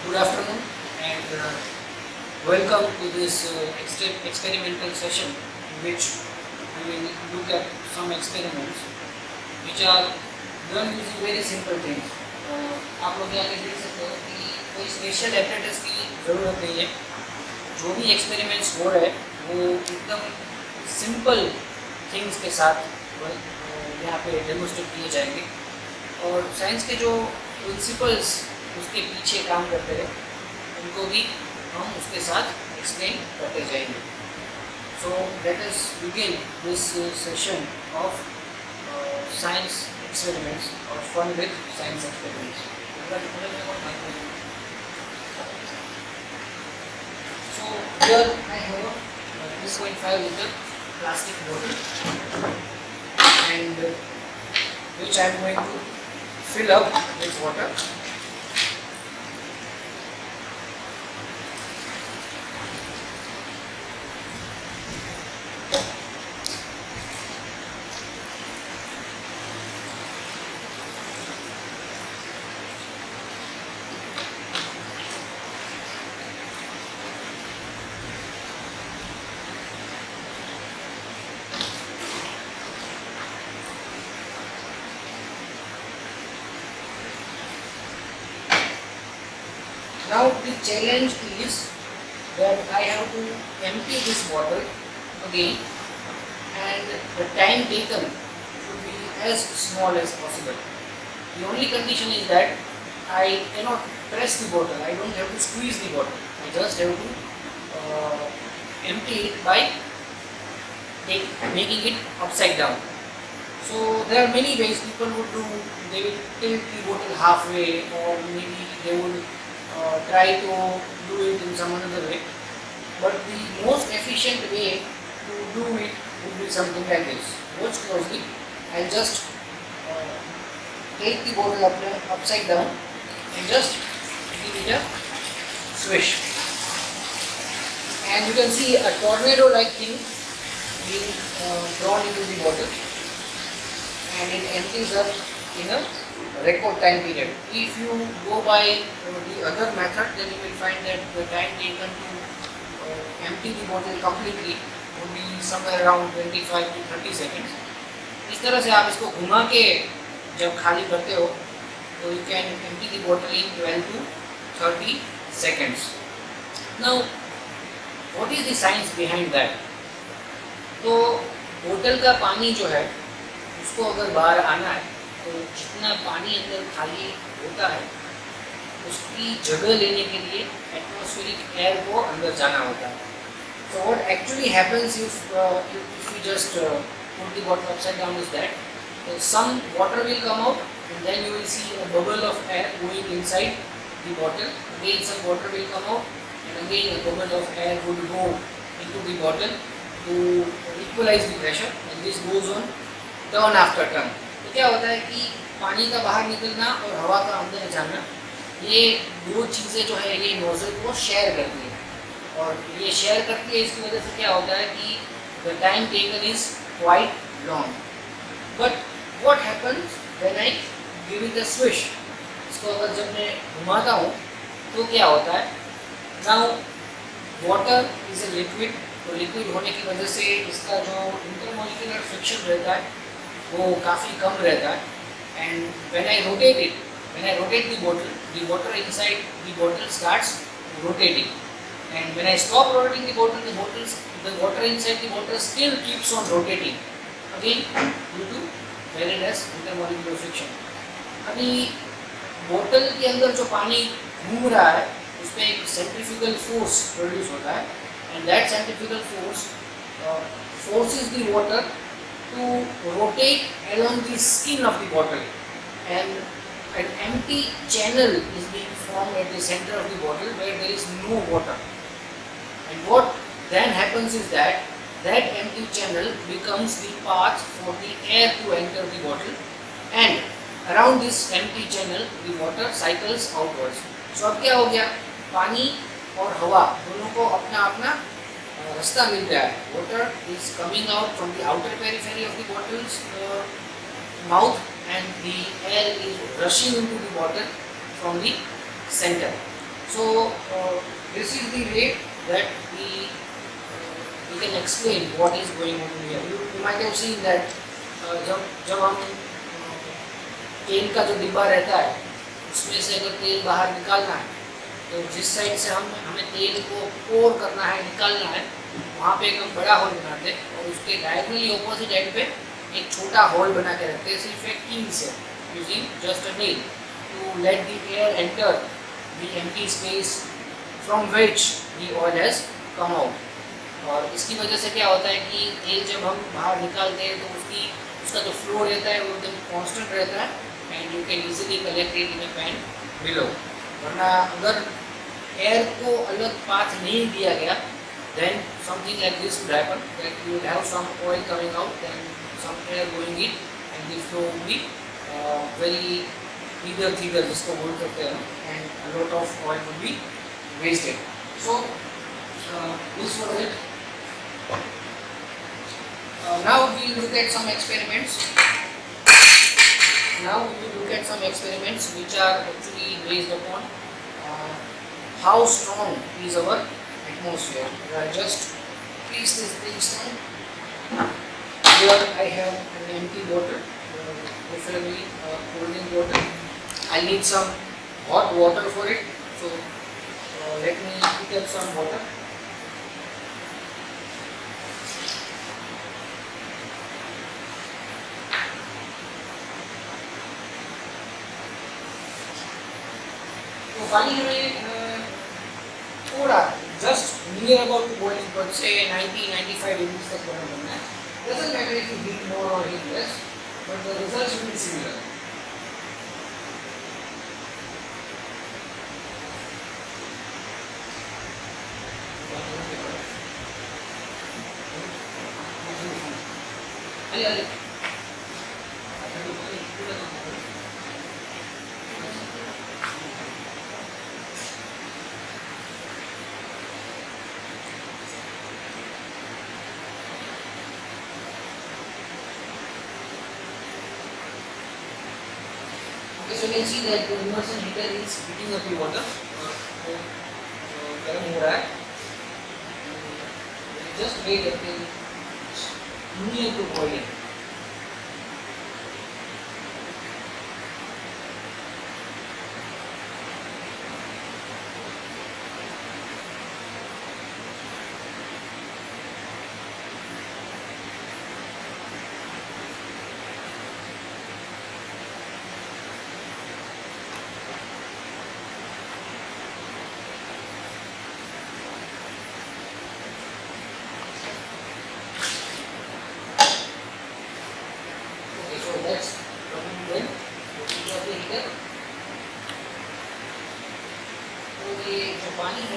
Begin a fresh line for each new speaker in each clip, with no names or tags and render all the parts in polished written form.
Good afternoon and welcome to this experimental session in which we will look at some experiments which are done using very simple things. आप लोग यहाँ पे देख सकते हो कि कोई स्पेशल एपरेटस की ज़रूरत नहीं है. जो भी एक्सपेरिमेंट्स हो रहे हैं वो एकदम सिंपल थिंग्स के साथ यहाँ पे डेमोस्ट्रेट किए जाएंगे और साइंस के जो प्रिंसिपल्स उसके पीछे काम करते हैं उनको भी हम उसके साथ एक्सप्लेन करते जाएंगे. So let us begin this session of science experiments और fun with science experiments. So here I have a 2.5 liter plastic bottle and which I am going to fill up with water. Now the challenge is that I have to empty this bottle again and the time taken should be as small as possible. The only condition is that I cannot press the bottle, I don't have to squeeze the bottle, I just have to empty it by making it upside down. So there are many ways people would do. They will tilt the bottle halfway or maybe they would try to do it in some another way, but the most efficient way to do it would be something like this. Watch closely. I'll just take the bottle upside down and just give it a swish, and you can see a tornado like thing being drawn into the bottle and it empties up in a record time period. If you go by the other method, then you will find that the time taken to empty the bottle completely would be somewhere around 25 to 30 seconds. इस तरह से आप इसको घुमा के जब खाली करते हो तो you can empty the bottle in 12 to 30 seconds. Now, what is the science behind that? तो बोतल का पानी जो है उसको अगर बाहर आना है तो जितना पानी अंदर खाली होता है उसकी जगह लेने के लिए एटमॉस्फेरिक एयर को अंदर जाना होता है. So what actually happens if we just put the bottle upside down is that some water will come out and then you will see a bubble of air going inside the bottle. Again some water will come out and again a bubble of air would go into the bottle to equalize the pressure, and this goes on turn after turn. तो क्या होता है कि पानी का बाहर निकलना और हवा का अंदर जाना, ये दो चीज़ें जो है ये नोजल को शेयर करती है और ये शेयर करती है. इसकी वजह से क्या होता है कि the time taken is quite long. But what happens when I give it a swish. इसको अगर जब मैं घुमाता हूँ तो क्या होता है, now water is a liquid, तो लिक्विड होने की वजह से इसका जो इंटरमॉलिक्यूलर फ्रिक्शन रहता है वो काफ़ी कम रहता है. And when I rotate the water inside the bottle starts rotating, and when I stop rotating the water inside the bottle still keeps on rotating again due to very less intermolecular friction. अभी बोतल के अंदर जो पानी घूम रहा है उस पर एक सेंट्रीफ्यूगल फोर्स प्रोड्यूस होता है and that centrifugal force forces the water to rotate along the skin of the bottle, and an empty channel is being formed at the center of the bottle where there is no water. And what then happens is that that empty channel becomes the path for the air to enter the bottle, and around this empty channel the water cycles outwards. So अब क्या हो गया, पानी और हवा दोनों को अपना अपना रास्ता मिल रहा है. Water is coming out from the outer periphery of the bottles mouth and the air is rushing into the bottle from the center. So this is the way that we can explain what is going on here. You might have seen that जब हम तेल का जो डिब्बा रहता है उसमें से अगर तेल बाहर निकालना है तो जिस साइड से हमें तेल को पोर करना है, निकालना है, वहाँ पे एक हम बड़ा होल बनाते हैं और उसके डायगोनली ऑपोजिट एंड पे एक छोटा होल बना के रखते हैं सिर्फ एक कील से, using just a nail to let the air enter the empty space from which the oil has come out. और इसकी वजह से क्या होता है कि तेल जब हम बाहर निकालते हैं तो उसका जो फ्लो रहता है वो एकदम कांस्टेंट रहता है and you can easily collect it in a pan below. वरना अगर एयर को अलग पाथ नहीं दिया गया then something like this would happen, that you would have some oil coming out, then some air going in and the flow would be very either जिसको बोल सकते हैं, and a lot of oil would be wasted. So this was it. Now we will look at some experiments. Which are actually based upon how strong is our atmosphere. I just place these things down. Here I have an empty bottle, preferably a cooling bottle. I need some hot water for it, so let me heat up some water. तो पानी हमें थोड़ा just near about boiling point से 90-95 degree तक boil करना है. Doesn't matter if you heat more or heat less, but the results will be similar. So you can see that the immersion heater is heating up the water. गर्म हो रहा है. Just wait until near to boiling. पानी है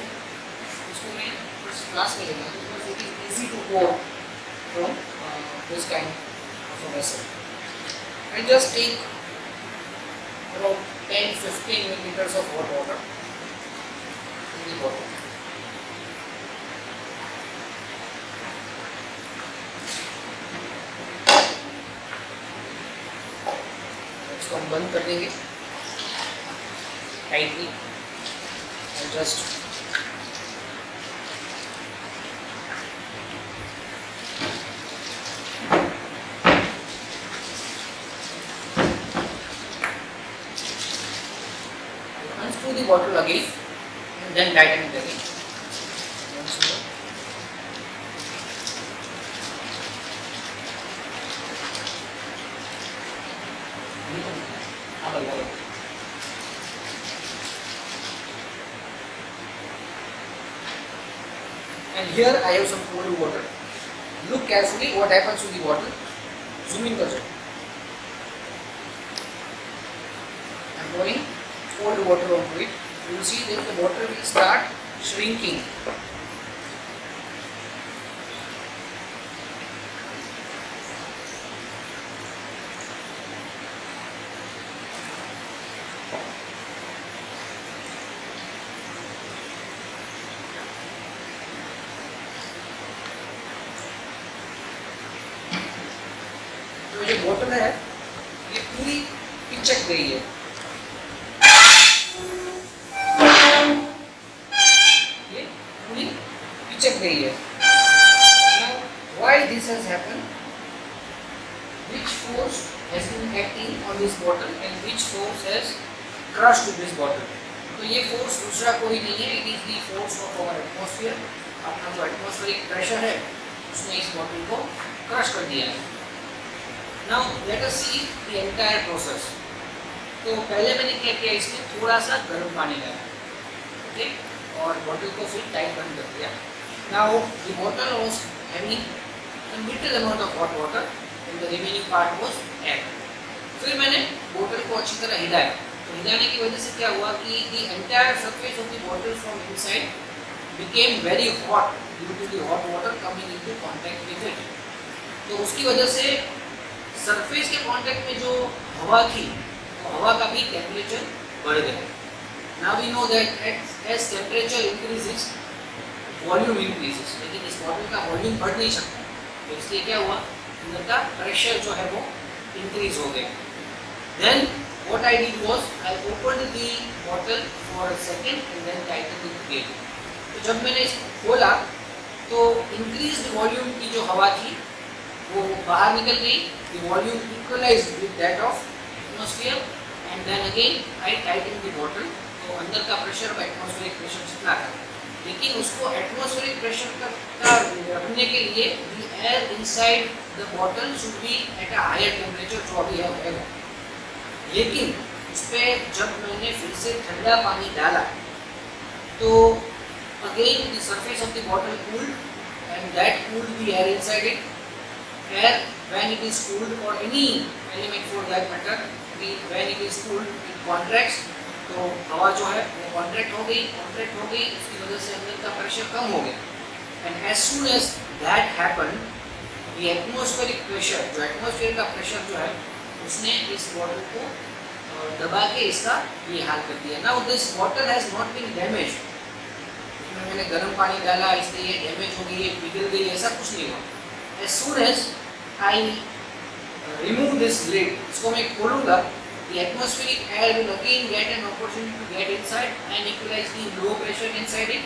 उसको मैं इस flask में लेना है because it is easy to pour from this kind of a vessel. I just take about 10-15 milliliters of hot water in the bottle. इसको हम बंद कर देंगे tightly. Just unscrew the bottle again and then tighten it again. And here I have some cold water. Look carefully what happens to the bottle. Zoom in कर. I am pouring cold water onto it. You will see that the water will start shrinking. तो जो बोतल है ये पूरी पिचक गई है. गई है. Now, why this has happened? Which force has been acting on this bottle and which force has crushed this bottle? तो ये फोर्स दूसरा कोई नहीं है, it is the force of our atmosphere. अपना जो एटमॉस्फेरिक प्रेशर है उसने इस बॉटल को क्रश कर दिया है. Now let us see the entire process. तो पहले मैंने क्या किया, इसमें थोड़ा सा गर्म पानी डाला, ओके, और बॉटल को फिर टाइट बंद कर दिया. Now the bottle was having a little amount of hot water and the remaining part was air. फिर मैंने बोतल को अच्छी तरह हिलाया. तो हिलाने की वजह से क्या हुआ कि the entire surface of the bottle from inside became very hot due to the hot water coming into contact with it. तो उसकी वजह से सरफेस के कांटेक्ट में जो हवा थी, तो हवा का भी टेम्परेचर बढ़ गया. Now we know that as temperature increases, volume increases. लेकिन इस बॉटल का वॉल्यूम बढ़ नहीं सकता, तो इसलिए क्या हुआ, अंदर का प्रेशर जो है वो इंक्रीज हो गया. Then what I did was I opened the bottle for a second and then tightened it again. तो जब मैंने इसको खोला तो increased volume की जो हवा थी वो बाहर निकल गई. The volume equalized with that of atmosphere and then again I tightened the bottle. तो अंदर का प्रेशर एटमॉस्फेरिक प्रेशर जितना था, लेकिन उसको एटमॉस्फेरिक प्रेशर का रखने के लिए the air inside the bottle should be at a higher temperature, जो अभी है. लेकिन उस पर जब मैंने फिर से ठंडा पानी डाला तो again the surface of the bottle cooled and that cooled the air inside it. Air when it is cooled or any element for that matter, when it is cooled it contracts. तो हवा जो है वो contract हो गई, उसकी वजह से अंदर का प्रेशर कम हो गया. And as soon as that happen the atmospheric pressure, जो एटमॉस्फेयर का प्रेशर जो है उसने इस बॉटल को दबा के इसका ये हाल कर दिया. Now this bottle has not been damage. इसमें मैंने गर्म पानी डाला इसलिए ये डैमेज हो गई, पिघल गई, ऐसा कुछ नहीं हुआ. As soon as I remove this lid, इसको मैं खोलूँगा, the atmospheric air will again get an opportunity to get inside and equalize the low pressure inside it,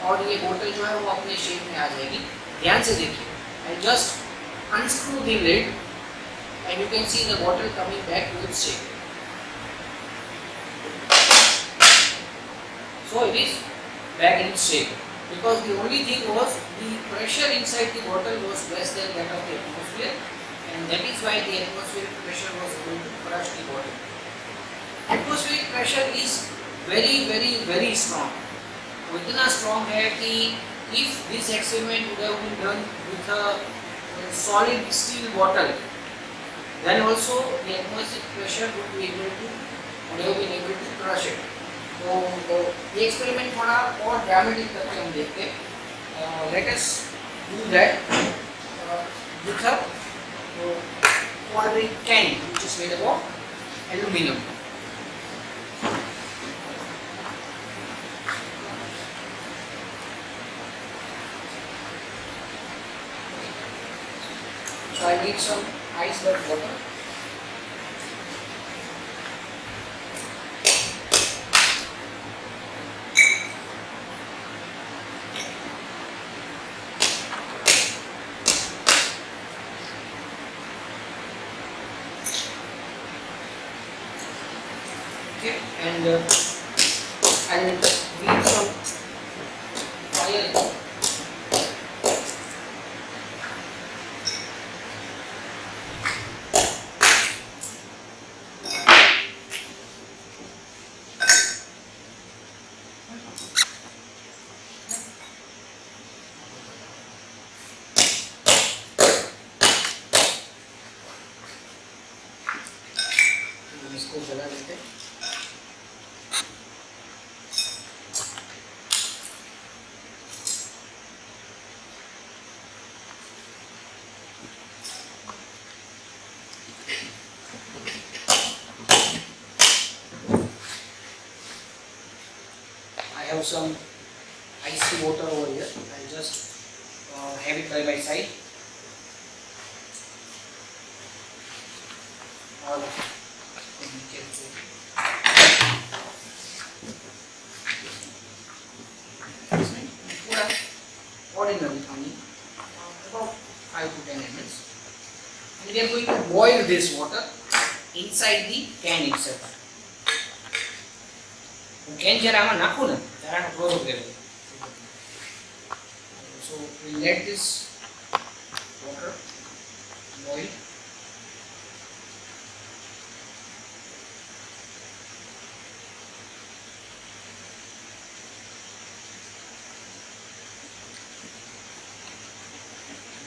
और ये बोतल जो है वो अपने शेप में आ जाएगी. ध्यान से देखिए, I just unscrew the lid and you can see the bottle coming back to its shape. So it is back in its shape because the only thing was the pressure inside the bottle was less than that of the atmosphere, and that is why the atmospheric pressure was able to crush the bottle. Atmospheric pressure is very strong. वो इतना strong है कि if this experiment would have been done with a solid steel bottle, then also the atmospheric pressure would have been able to crush it. तो ये experiment थोड़ा और dramatic करके हम देखते हैं. Let us do that with a quadratic can which is made of aluminum. So I need some ice water. Okay, and I'll need some oil. इसको जला देते हैं. I have some icy water over here. I'll just have it by my side. और ordinary honey, about 5 to 10 ml, and we are going to boil this water inside the can itself. Can જરા આમાં નાખું ને ત્યારે close up લેવું. So we let this water boil.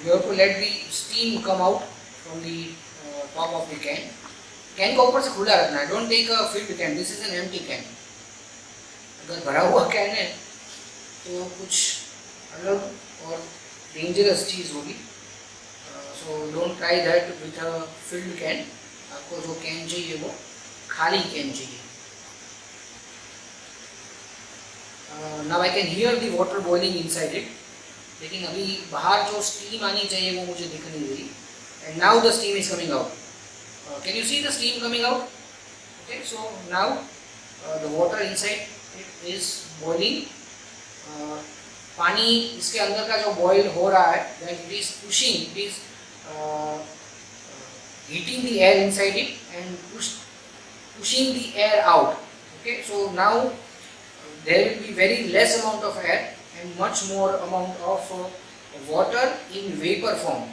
You have to let the steam come out from the top of the can. Can को ऊपर से खुला रखना है. Don't take a filled can. This is an empty can. अगर भरा हुआ can है तो कुछ अलग और डेंजरस चीज़ होगी. So don't try that with a filled can. आपको जो कैन चाहिए वो खाली कैन चाहिए. Now I can hear the water boiling inside it. लेकिन अभी बाहर जो स्टीम आनी चाहिए वो मुझे दिख नहीं रही. And now the steam is coming out. Can you see the steam coming out? Okay, so now the water inside it is boiling. पानी इसके अंदर का जो बॉयल हो रहा है, then it is pushing, it is heating the air inside it and pushing the air out. Okay, so now there will be very less amount of air and much more amount of water in vapor form.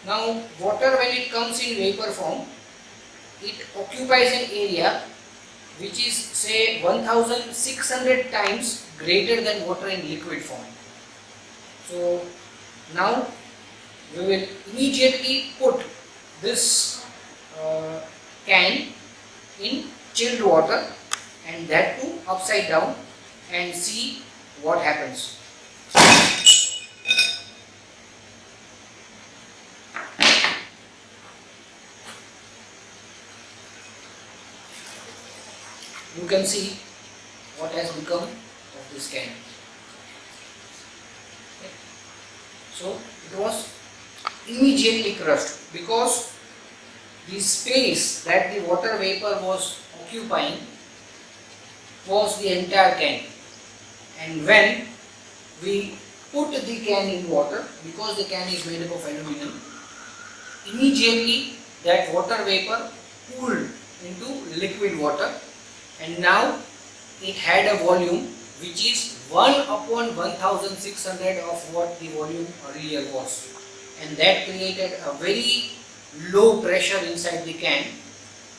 Now water when it comes in vapor form, it occupies an area which is say 1600 times greater than water in liquid form. So now we will immediately put this can in chilled water and that too upside down and see what happens. You can see what has become of this can. Okay. So it was immediately crushed because the space that the water vapor was occupying was the entire can. And when we put the can in water, because the can is made up of aluminum, immediately that water vapor cooled into liquid water. And now it had a volume which is 1/1600 of what the volume earlier was, and that created a very low pressure inside the can.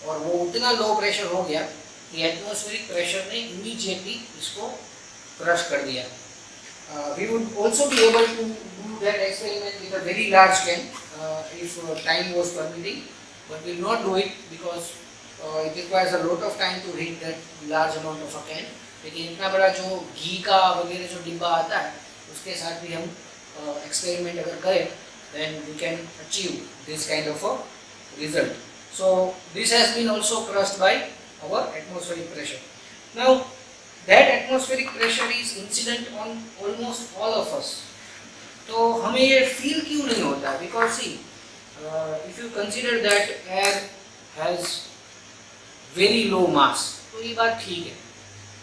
और वो उतना low pressure हो गया कि atmospheric pressure ने immediately इसको crush कर दिया. We would also be able to do that experiment with a very large can if time was permitting, but we will not do it because it requires a lot of time to heat that large amount of a can. लेकिन इतना बड़ा जो घी का वगैरह जो डिब्बा आता है उसके साथ भी हम एक्सपेरिमेंट अगर करें then we can achieve this kind of a result. So this has been also crushed by our atmospheric pressure. Now that atmospheric pressure is incident on almost all of us. तो हमें ये feel क्यों नहीं होता? Because see, if you consider that air has very low mass, तो ये बात ठीक है.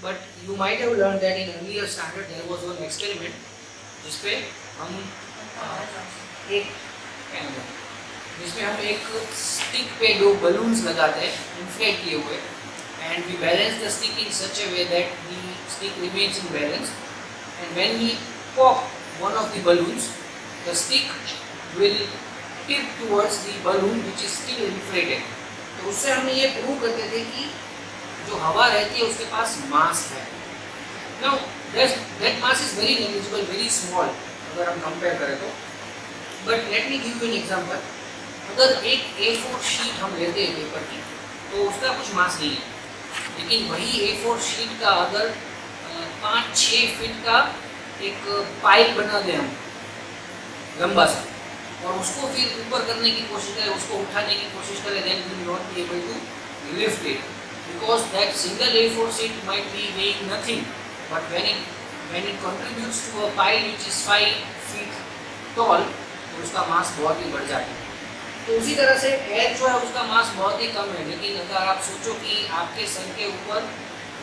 But you might have learned that in earlier standard there was one experiment जिसपे हम एक स्टिक पे दो बलून्स लगाते हैं इन्फ्लेट किए हुए, and we balance the stick in such a way that the stick remains in balance, and when we pop one of the balloons, the stick will tip towards the balloon which is still inflated. तो उससे हम ये prove करते थे कि जो हवा रहती है उसके पास मास है. Now that mass is very negligible, very small अगर हम कंपेयर करें तो. But let me give you an example. अगर एक A4 शीट हम लेते हैं पेपर की तो उसका कुछ मास नहीं है, लेकिन वही A4 शीट का अगर 5-6 फीट का एक पाइप बना दें हम लंबा सा और उसको फिर ऊपर करने की कोशिश करें, उसको उठाने की कोशिश करें, then we will not be able to lift it because that single A4 sheet might be weighing nothing, but when it contributes to a pile which is 5 feet tall, तो उसका मास बहुत ही बढ़ जाता है. तो उसी तरह से एयर जो है उसका मास बहुत ही कम है, लेकिन अगर आप सोचो कि आपके सर के ऊपर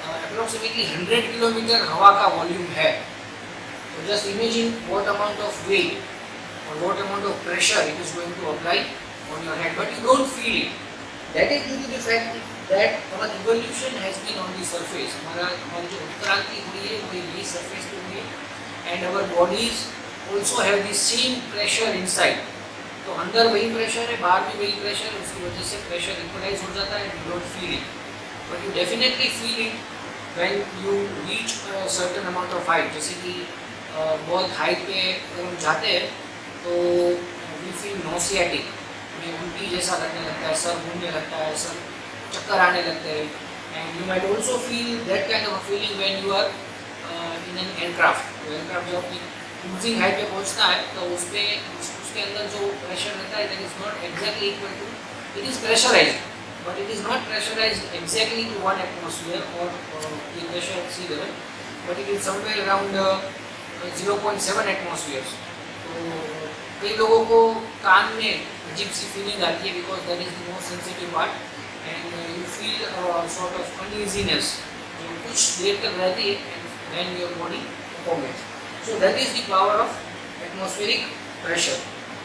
अप्रोक्सीमेटली 100 किलोमीटर हवा का वॉल्यूम है, So just imagine what amount of weight or what amount of pressure it is going to apply on your head, but you don't feel it. That is due to the fact that our evolution has been on the surface. हमारी जो उत्क्रांति हुई है वो यही surface पे हुई है, and our bodies also have the same pressure inside. तो अंदर वही प्रेशर है, बाहर भी वही प्रेशर है, उसकी वजह से प्रेशर इक्वलाइज हो जाता है, you don't feel it. But you definitely feel it when you reach a certain amount of height. जैसे कि बहुत हाइट पे अगर हम जाते हैं तो we feel nauseatic, हमें उल्टी जैसा लगने लगता है, सर घूमने लगता है, सर चक्कर आने लगते हैं. And you might also feel that kind of a feeling when you are in an aircraft. Aircraft जब अपनी क्रूजिंग हाइट पे पहुंचता है तो उसके अंदर जो प्रेशर रहता है, that is not exactly equal to, it is pressurized, but it is not pressurized exactly to 1 atmosphere or the pressure at sea level, but it is somewhere around 0.7 atmospheres. तो कई लोगों को कान में अजीब सी फीलिंग आती है because that is the most sensitive part, and you feel a sort of uneasiness जो कुछ देर तक रहती है, and then your body accommodates. So that is the power of atmospheric pressure.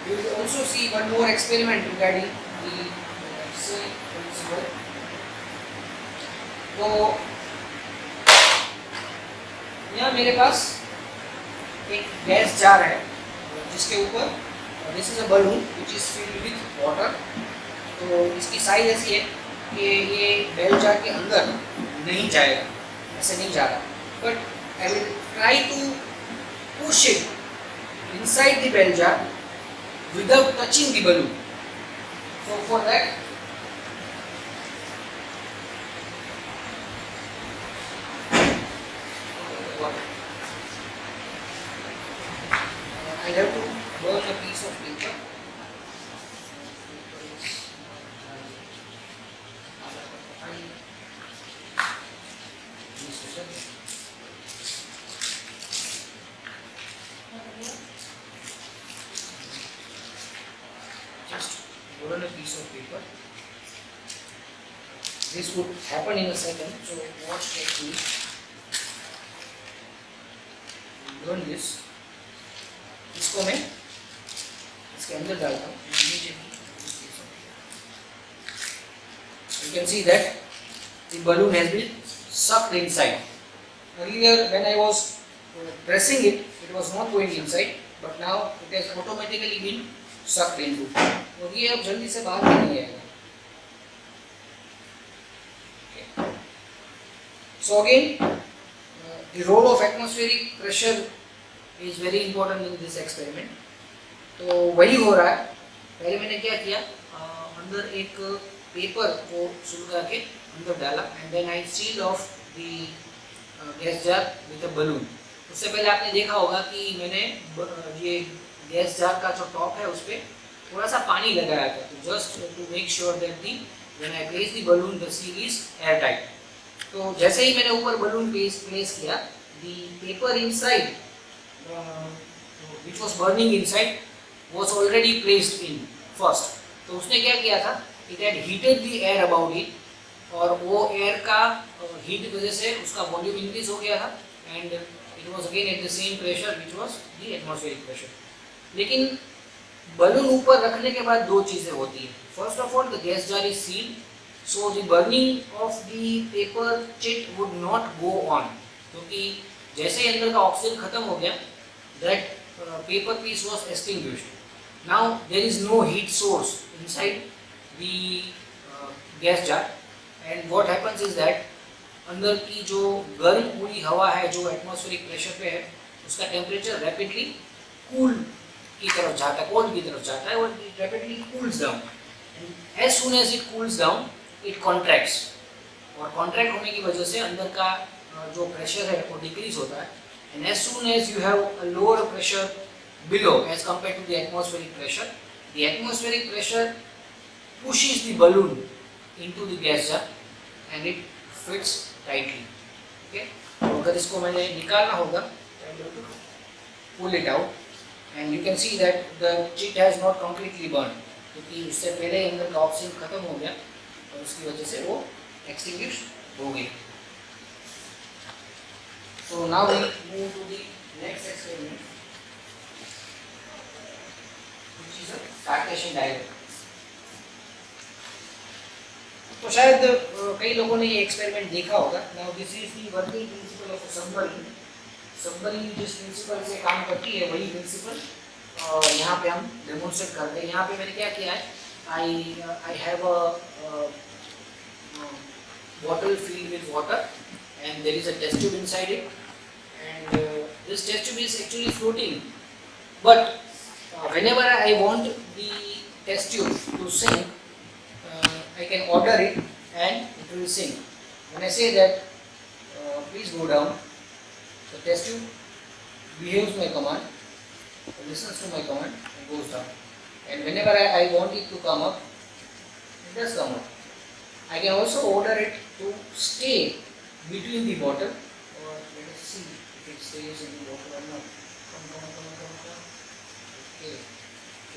You will also see one more experiment regarding the X-ray principle. तो यहाँ मेरे पास एक gas jar है जिसके ऊपर this is a balloon which is filled with water. तो इसकी size ऐसी है कि ये बेल जार के अंदर नहीं जाएगा, ऐसे नहीं जा रहा, but I will try to push it inside the bell jar without touching the balloon. So for that, I have to burn a piece of paper. Just burn a piece of paper. This would happen in a second, so watch carefully. Burn this. इसको मैं इसके अंदर डालता हूँ. You can see that the balloon has been sucked inside. Earlier when I was pressing it, it was not going inside, but now it has automatically been sucked into. और ये अब जल्दी से बाहर नहीं आएगा. Okay. So again, the role of atmospheric pressure is very important in this experiment. तो वही हो रहा है. पहले मैंने क्या किया, अंदर एक पेपर को सुलगा के अंदर डाला, and then I sealed off the gas jar with a balloon. उससे पहले आपने देखा होगा कि मैंने ये गैस जार का जो टॉप है उस पर थोड़ा सा पानी लगाया था, तो just to make sure that the when I place the balloon the seal is air tight. तो जैसे ही मैंने ऊपर बलून प्लेस किया, the paper inside which was burning inside was already placed in first. तो उसने क्या किया था, it had heated the air about it, और वो एयर का हीट की वजह से उसका वॉल्यूम इंक्रीज हो गया था, and it was again at the same pressure which was the atmospheric pressure. लेकिन बलून ऊपर रखने के बाद दो चीज़ें होती हैं. First of all, the gas jar is sealed, so the burning of the paper chit would not go on, क्योंकि जैसे ही अंदर का ऑक्सीजन खत्म हो गया, that paper piece was extinguished. Now there is no heat source inside the gas jar, and what happens is that अंदर की जो गर्म पूरी हवा है जो एटमॉस्फेरिक प्रेशर पे है, उसका टेम्परेचर रैपिडली कूल की तरफ जाता है, कोल्ड की तरफ जाता है, और it rapidly cools down. As soon as it cools down, it contracts, और कॉन्ट्रैक्ट होने की वजह से अंदर का जो प्रेशर है वो डिक्रीज होता है. And as soon as you have a lower pressure below as compare to the atmospheric pressure, the atmospheric pressure pushes the balloon into the gas jar and it fits tightly. Okay, तो अगर इसको मैंने निकालना होगा, I will have to pull it out, and you can see that the chit has not completely burned, क्योंकि उससे पहले अंदर का ऑक्सीजन खत्म हो गया और उसकी वजह से वो extinguished हो गई. So now we move to the next experiment, which is a Cartesian diagram. तो शायद कई लोगों ने ये एक्सपेरिमेंट देखा होगा. Now this is the working principle of submarine. Submarine जिस प्रिंसिपल से काम करती है वही प्रिंसिपल यहाँ पे हम डेमोन्स्ट्रेट करते हैं. यहाँ पे मैंने क्या किया है, I have a bottle filled with water and there is a test tube inside it, and this test tube is actually floating, but whenever I want the test tube to sink, I can order it and it will sink. When I say that please go down, the test tube behaves my command, listens to my command and goes down, and whenever I want it to come up, it does come up. I can also order it to stay between the bottle, or let us see if it stays in the bottle or not. Come. Okay.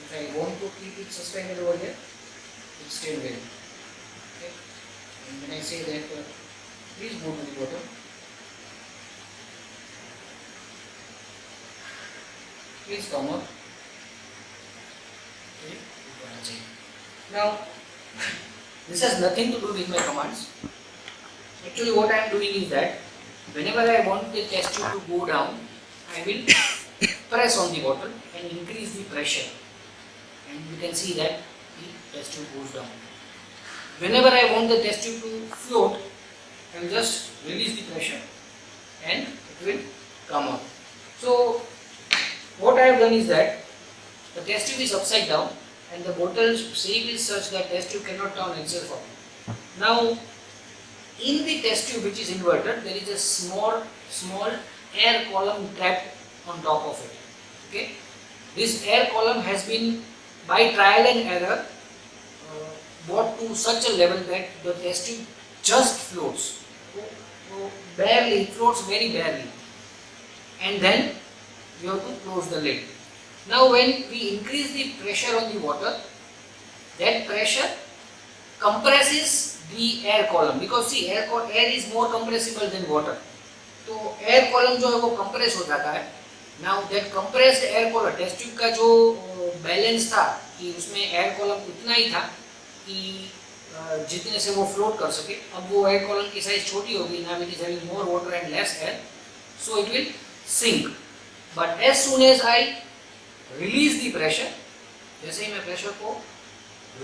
If I want to keep it suspended over here, it stays there. Okay. And when I say that please go to the bottom, please come up. Okay. Now this has nothing to do with my commands. Actually what I am doing is that whenever I want the test tube to go down, I will press on the bottle and increase the pressure, and you can see that the test tube goes down. Whenever I want the test tube to float, I will just release the pressure and it will come out. So what I have done is that the test tube is upside down and the bottle shape is such that test tube cannot turn itself up. Now in the test tube which is inverted, there is a small air column trapped on top of it. Okay, this air column has been by trial and error brought to such a level that the test tube just floats. So barely, it floats very barely, and then you have to close the lid. Now when we increase the pressure on the water, that pressure compresses the air column, because see air is more compressible than water. तो air column जो है वो compress हो जाता है. Now that compressed air column, test tube का जो balance था कि उसमें air column उतना ही था कि जितने से वो float कर सके, अब वो air column की size छोटी होगी. Now it is having more water and less air, so it will sink. But as soon as I release the pressure, जैसे ही मैं pressure को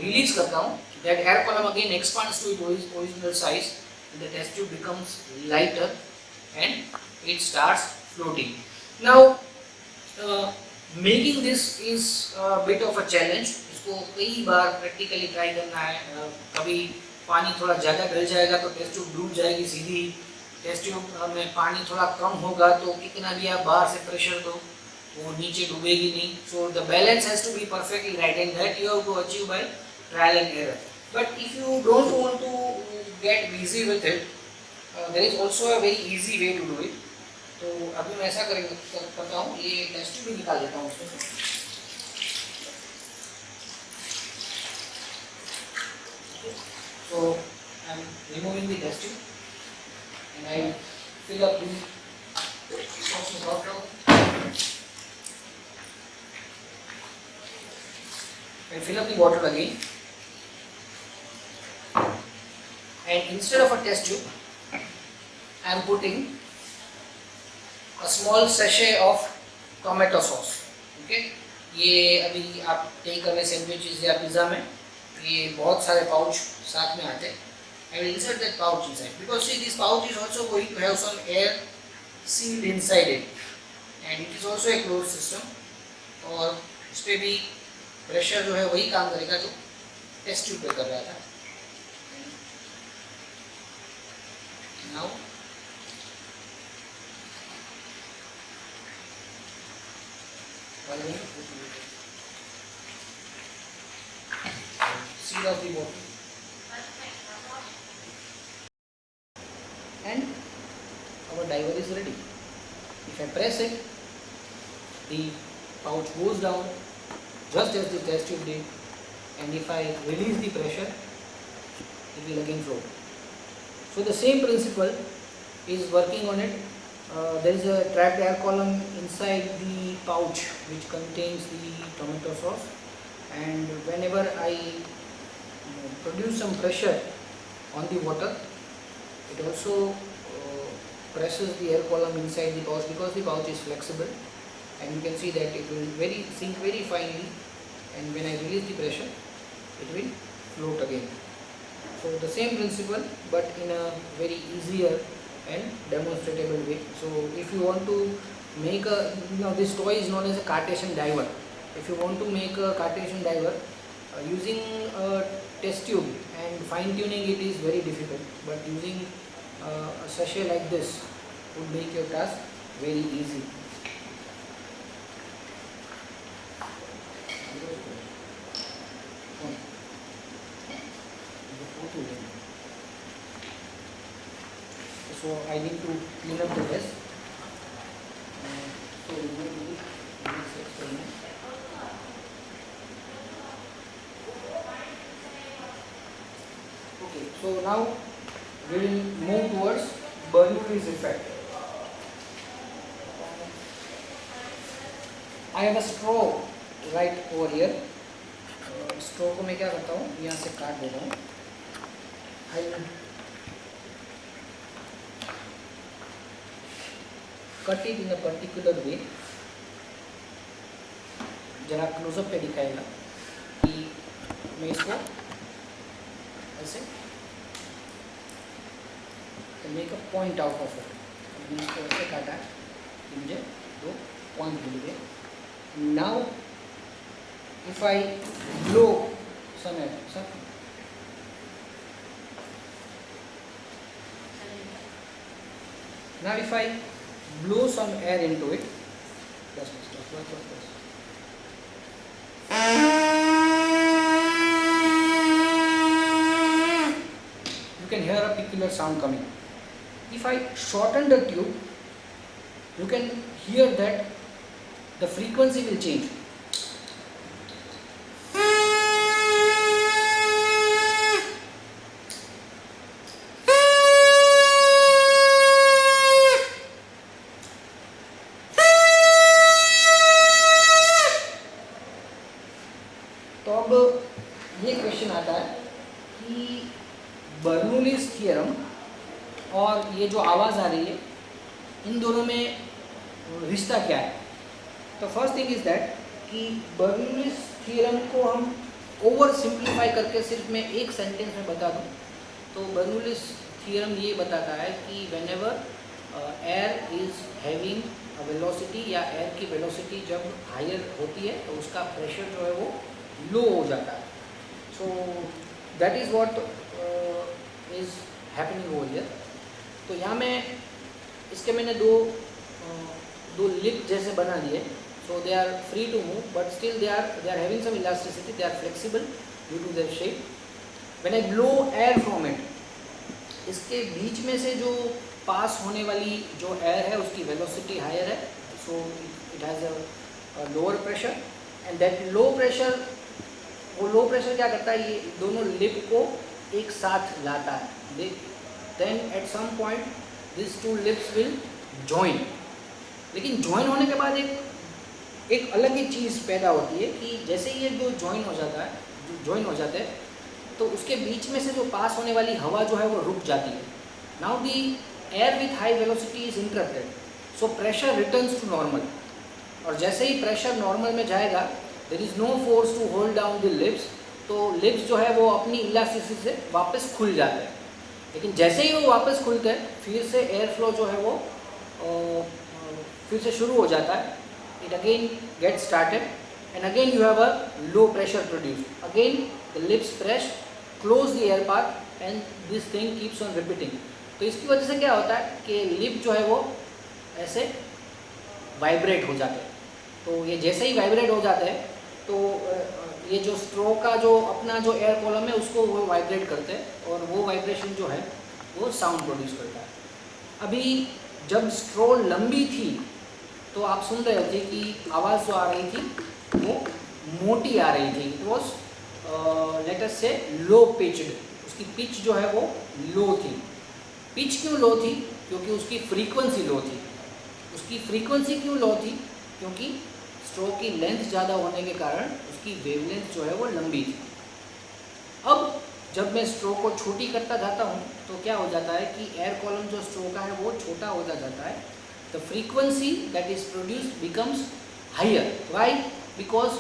release करता हूँ, that air column again expands to its original size and the test tube becomes lighter and it starts floating. Now making this is a bit of a challenge. इसको कई बार practically try करना है. कभी पानी थोड़ा ज़्यादा डल जाएगा तो test tube डूब जाएगी सीधी. टेस्ट ट्यूब में पानी थोड़ा कम होगा तो कितना भी आप बाहर से प्रेशर दो वो नीचे डूबेगी नहीं. So the balance has to be perfectly right and that you have to achieve by trial and error. But if you don't want to get busy with it, there is also a very easy way to do it. तो अभी मैं ऐसा करता हूँ, ये test tube भी निकाल देता हूँ उसमें. So I am removing the test tube and I fill up the sauce with water. I fill up the water again, and instead of a test tube, I am putting a small sachet of tomato sauce. Okay, ये अभी आप take away sandwiches या pizza में ये बहुत सारे pouch साथ में आते हैं. I will insert that pouch inside, because see this pouch is also going to have some air sealed inside it, and it is also a closed system. और इस पे भी प्रेशर जो है वही काम करेगा जो टेस्ट ट्यूब पे कर रहा था. Now seal of the bottle. And our diver is ready. If I press it, the pouch goes down just as the test tube did, and if I release the pressure, it will again float. So the same principle is working on it there is a trapped air column inside the pouch which contains the tomato sauce, and whenever I produce some pressure on the water, it also presses the air column inside the pouch, because the pouch is flexible, and you can see that it will sink very finely, and when I release the pressure it will float again. So the same principle, but in a very easier and demonstrable way. So if you want to make a, this toy is known as a Cartesian diver. If you want to make a Cartesian diver using a test tube and fine tuning it is very difficult, but using a sachet like this would make your task very easy. So I need to clean up the desk. So we will do this experiment. Okay, so now we will move towards Bernoulli's effect. I have a straw right over here. Straw को मैं क्या करता हूँ, यहाँ से काट देता हूँ. I will cut it in a particular way. जरा क्लोजअप पे दिखाएगा कि मैं इसको ऐसे make a point out of it. मैंने इसको ऐसे काटा कि मुझे 2 पॉइंट मिल गए. Now if I blow some air, now if I blow some air into it, you can hear a peculiar sound coming. If I shorten the tube, you can hear that the frequency will change. तो अब ये question आता है कि Bernoulli's theorem और ये जो आवाज़ आ रही है, इन दोनों में रिश्ता क्या है. तो फर्स्ट थिंग इज़ दैट कि बर्नौलीज थ्योरम को हम ओवर सिंप्लीफाई करके सिर्फ मैं एक सेंटेंस में बता दूं तो बर्नौलीज थ्योरम ये बताता है कि whenever air is having a velocity, या एयर की वेलोसिटी जब हायर होती है तो उसका प्रेशर जो है वो लो हो जाता है. So that is what is happening over here. तो यहाँ मैं इसके मैंने दो लिप जैसे बना दिए. So they are free to move, but still they are having some elasticity, they are flexible due to their shape. When I blow air from it, इसके बीच में से जो पास होने वाली जो एयर है उसकी वेलोसिटी हायर है. So it has a lower pressure, and that low pressure, वो लो प्रेशर क्या करता है, ये दोनों लिप को एक साथ लाता है. Then at some point this 2 lips will join. लेकिन जॉइन होने के बाद एक अलग ही चीज़ पैदा होती है कि जैसे ये जो जॉइन हो जाता है तो उसके बीच में से जो पास होने वाली हवा जो है वो रुक जाती है. Now the air with high velocity is interrupted, so pressure returns to normal. और जैसे ही प्रेशर नॉर्मल में जाएगा, there is no force to hold down the lips, तो लिप्स जो है वो अपनी इलास्टिसिटी से वापस खुल जाते हैं. लेकिन जैसे ही वो वापस खुलते हैं, फिर से एयर फ्लो जो है वो फिर से शुरू हो जाता है. It again get started, and again you have a low pressure produce. Again the lips press, close the air path, and this thing keeps on repeating. तो इसकी वजह से क्या होता है कि लिप जो है वो ऐसे वाइब्रेट हो जाते हैं. तो ये जैसे ही वाइब्रेट हो जाते हैं तो ये जो स्ट्रो का जो अपना जो एयर कॉलम है उसको वो वाइब्रेट करते हैं, और वो वाइब्रेशन जो है वो साउंड प्रोड्यूस करता है. अभी जब स्ट्रो लंबी थी तो आप सुन रहे थे कि आवाज़ जो आ रही थी वो मोटी आ रही थी. इट वॉज लेट अस से लो पिच्ड. उसकी पिच जो है वो लो थी. पिच क्यों लो थी? क्योंकि उसकी फ्रीक्वेंसी लो थी. उसकी फ्रीक्वेंसी क्यों लो थी? क्योंकि स्ट्रोक की लेंथ ज़्यादा होने के कारण उसकी वेवलेंथ जो है वो लंबी थी। अब जब मैं स्ट्रोक को छोटी करता जाता हूँ तो क्या हो जाता है कि एयर कॉलम जो स्ट्रोक का है वो छोटा होता जाता है। The frequency that is produced becomes higher. Why? Because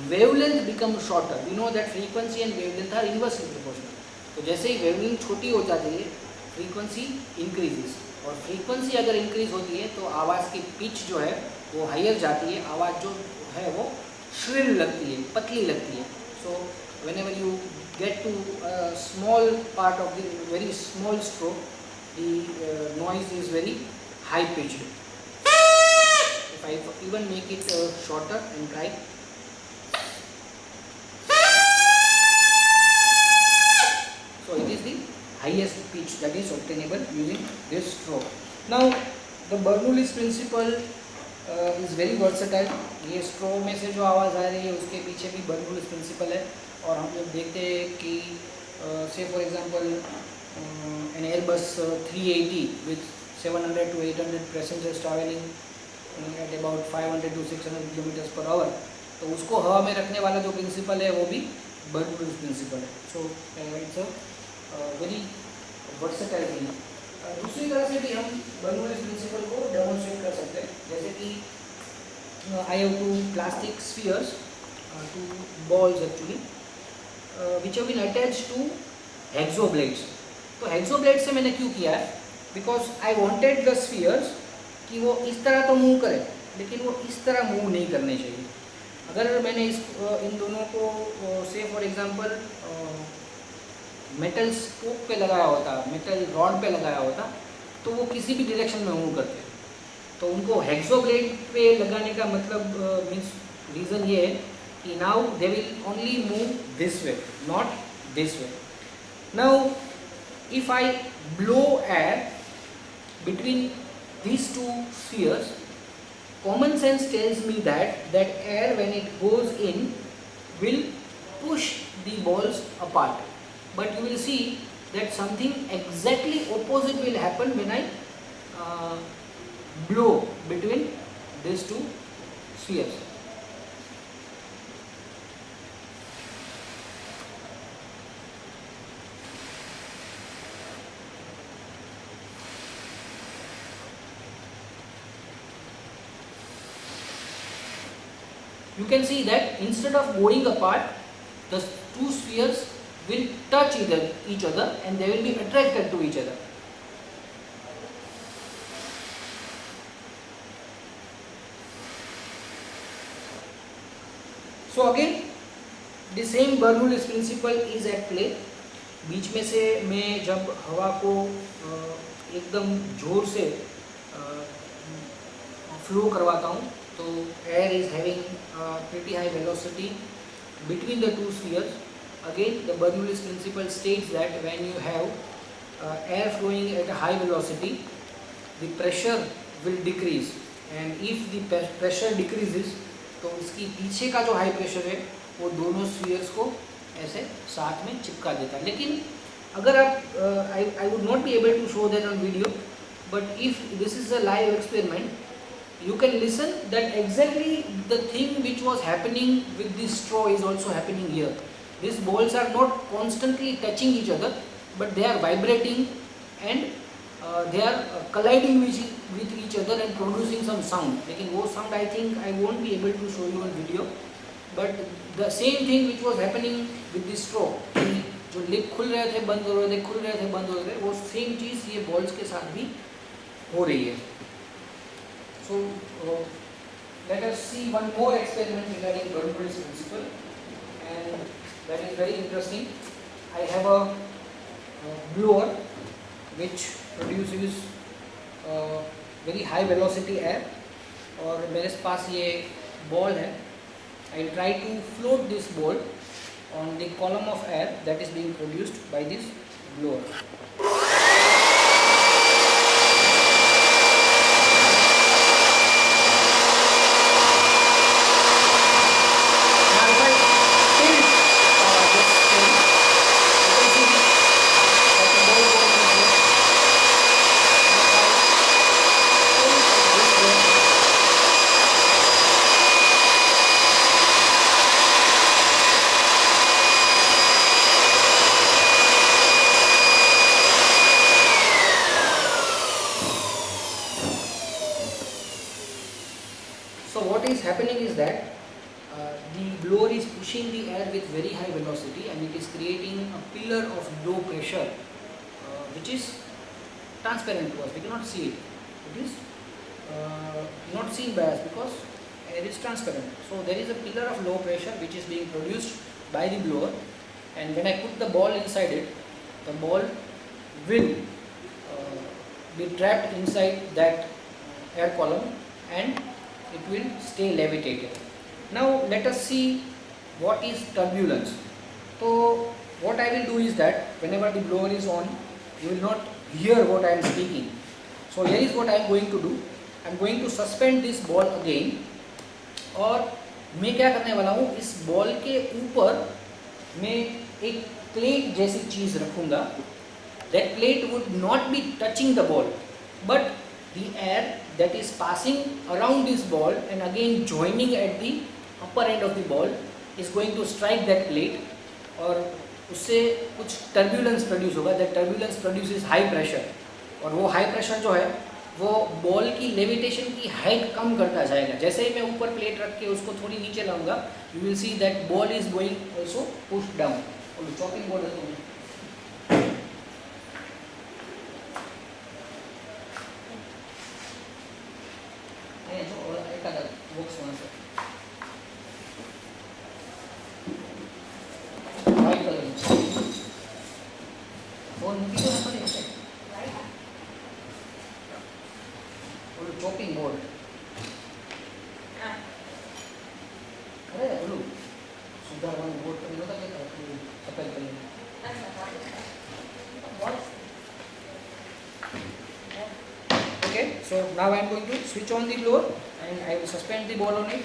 wavelength become shorter. We know that frequency and wavelength are inversely proportional. तो जैसे ही वेवलेंथ छोटी हो जाती है फ्रीक्वेंसी इंक्रीजेस, और फ्रीक्वेंसी अगर इंक्रीज होती है तो आवाज़ की पिच जो है वो हायर जाती है, आवाज़ जो है वो श्रिल लगती है, पतली लगती है। सो whenever you get to a small part of the very small stroke, the noise is very high pitched. If I even make it shorter and try, so it is the highest pitch that is obtainable using this stroke. Now the Bernoulli's principle is very versatile. ये stroke में से जो आवाज़ आ रही है उसके पीछे भी बर्नूलिस प्रिंसिपल है। और हम जब देखते हैं कि say for example an Airbus 380 with 700 to 800 passengers travelling at about 500 to 600 kilometres per hour, तो उसको हवा में रखने वाला जो प्रिंसिपल है वो भी बर्नूलिस प्रिंसिपल है। So it's a very versatile thing. दूसरी तरह से भी हम बर्नूलिस प्रिंसिपल को डेमोन्स्ट्रेट कर सकते हैं, जैसे कि I have two plastic spheres, two balls actually, which have been attached to hexablades. तो hexablades से मैंने क्यों किया है? Because I wanted the spheres कि वो इस तरह तो मूव करें, लेकिन वो इस तरह मूव नहीं करने चाहिए। अगर मैंने इन दोनों को से फॉर एग्जांपल मेटल स्पोक पे लगाया होता, मेटल रॉड पे लगाया होता, तो वो किसी भी डायरेक्शन में मूव करते। तो उनको हेक्सोब्लेड पे लगाने का मतलब मीन्स रीज़न ये है कि now they will only move this way, not this way. Now if I blow air between these two spheres, common sense tells me that air when it goes in will push the balls apart, but you will see that something exactly opposite will happen when I blow between these two spheres. You can see that instead of going apart, the two spheres will touch each other and they will be attracted to each other. So again, the same Bernoulli's principle is at play. बीच में से मैं जब हवा को एकदम जोर से flow करवाता हूँ, तो air is having pretty high velocity between the two spheres. Again, the Bernoulli's principle states that when you have air flowing at a high velocity, the pressure will decrease, and if the pressure decreases, तो इसकी पीछे का जो high pressure है वो दोनों spheres को ऐसे साथ में चिपका देता है। लेकिन अगर आप I would not be able to show that on video, but if this is a live experiment, you can listen that exactly the thing which was happening with this straw is also happening here. These balls are not constantly touching each other, but they are vibrating and they are colliding with each other and producing some sound. लेकिन वो sound I think I won't be able to show you on video, but the same thing which was happening with this straw, जो lip खुल रहे थे बंद हो रहे थे, खुल रहे थे बंद हो रहे थे, वो सेम चीज़ ये बॉल्स के साथ भी हो रही है। So let us see one more experiment regarding Bernoulli's principle, and that is very interesting. I have a blower which produces very high velocity air, और मेरे पास ये ball है। I will try to float this ball on the column of air that is being produced by this blower.
is happening is that the blower is pushing the air with very high velocity and it is creating a pillar of low pressure which is transparent to us. We cannot see it. It is not seen by us because air is transparent. So there is a pillar of low pressure which is being produced by the blower, and when I put the ball inside it, the ball will be trapped inside that air column and it will stay levitated. Now let us see what is turbulence. So what I will do is that whenever the blower is on, you will not hear what I am speaking. So here is what I am going to do. I am going to suspend this ball again, और मैं क्या करने वाला हूँ, इस ball के ऊपर मैं एक प्लेट जैसी चीज़ रखूँगा. That plate would not be touching the ball, but the air that is passing around this ball and again joining at the upper end of the ball is going to strike that plate, और उससे कुछ turbulence produce होगा. That turbulence produces high pressure, और वो high pressure जो है वो ball की लेविटेशन की हाइट कम करता जाएगा. जैसे ही मैं ऊपर प्लेट रख के उसको थोड़ी नीचे लाऊंगा, you will see that ball is going also push down. Chopping board है तो व्हाइट कलर और मुझे तो नहीं पता chopping board. अरे बोलो सुधार वाला बोर्ड पर नहीं होता क्या तो सफेद colour. Okay, so now I am going to switch on the blower and I will suspend the ball on it.